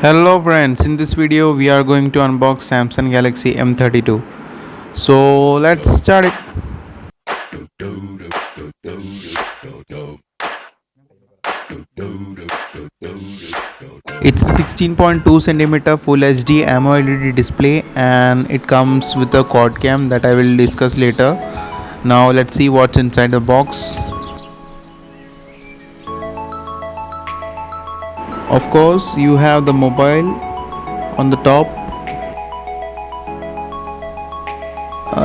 Hello friends, in this video we are going to unbox Samsung Galaxy M32. So let's start it. It's 16.2 cm Full HD AMOLED display and it comes with a quad cam that I will discuss later. Now let's see what's inside the box. Of course, you have the mobile on the top.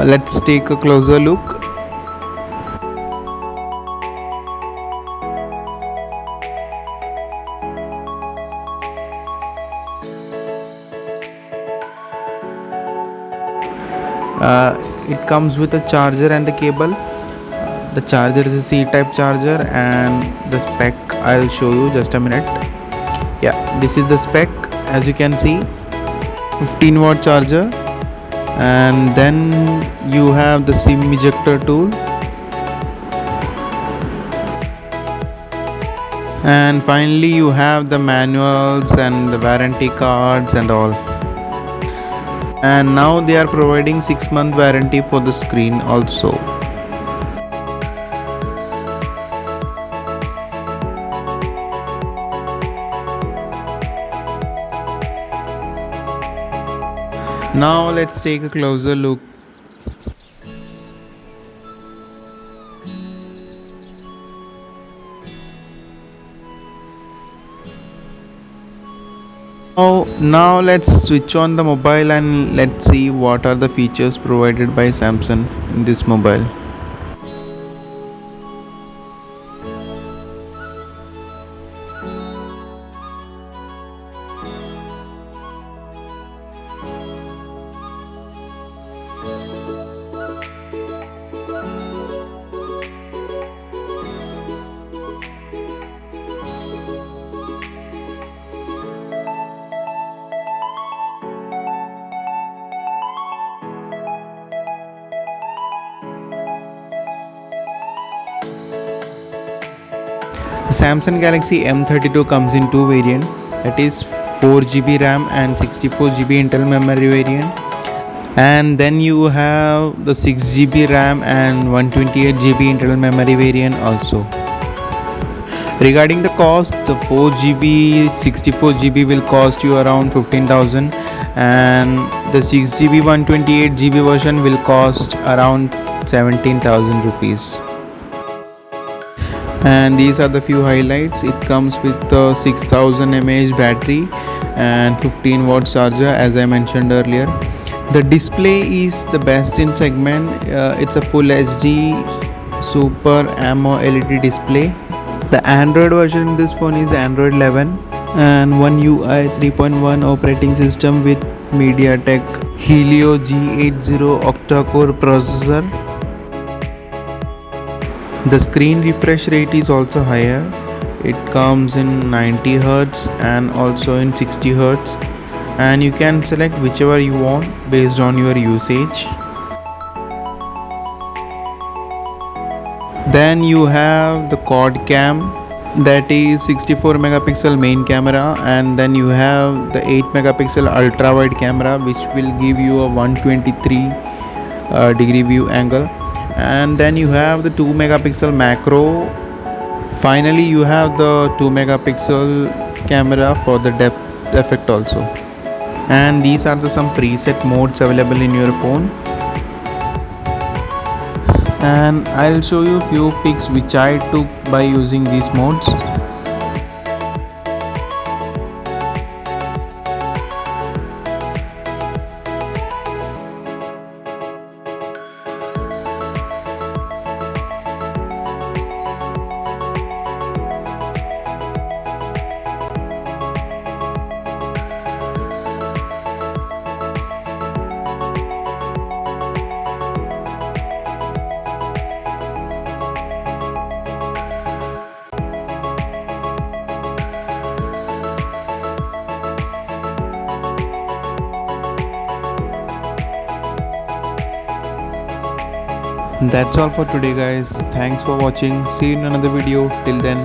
Let's take a closer look. It comes with a charger and a cable. The charger is a C-type charger and the spec I'll show you just a minute. Yeah, this is the spec. As you can see, 15-watt charger, and then you have the SIM ejector tool, and finally you have the manuals and the warranty cards and all. And now they are providing 6-month warranty for the screen also. Now let's take a closer look. Now let's switch on the mobile and let's see what are the features provided by Samsung in this mobile. The Samsung Galaxy M32 comes in two variants, that is 4GB RAM and 64GB internal memory variant, and then you have the 6GB RAM and 128GB internal memory variant also. Regarding the cost, the 4GB 64GB will cost you around 15,000 and the 6GB 128GB version will cost around 17,000 rupees. And these are the few highlights. It comes with a 6000 mAh battery and 15-watt charger, as I mentioned earlier. The display is the best in segment. It's a full HD Super AMOLED display. The Android version in this phone is Android 11 and One UI 3.1 operating system with MediaTek Helio G80 octa-core processor. The screen refresh rate is also higher. It comes in 90 Hz and also in 60 Hz, and you can select whichever you want based on your usage. Then you have the quad cam, that is 64 megapixel main camera, and then you have the 8 megapixel ultra wide camera which will give you a 123 degree view angle. And then you have the 2 megapixel macro. Finally you have the 2 megapixel camera for the depth effect also. And these are some preset modes available in your phone, and I'll show you few pics which I took by using these modes. That's all for today guys. Thanks for watching. See you in another video. Till then,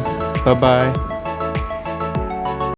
bye bye.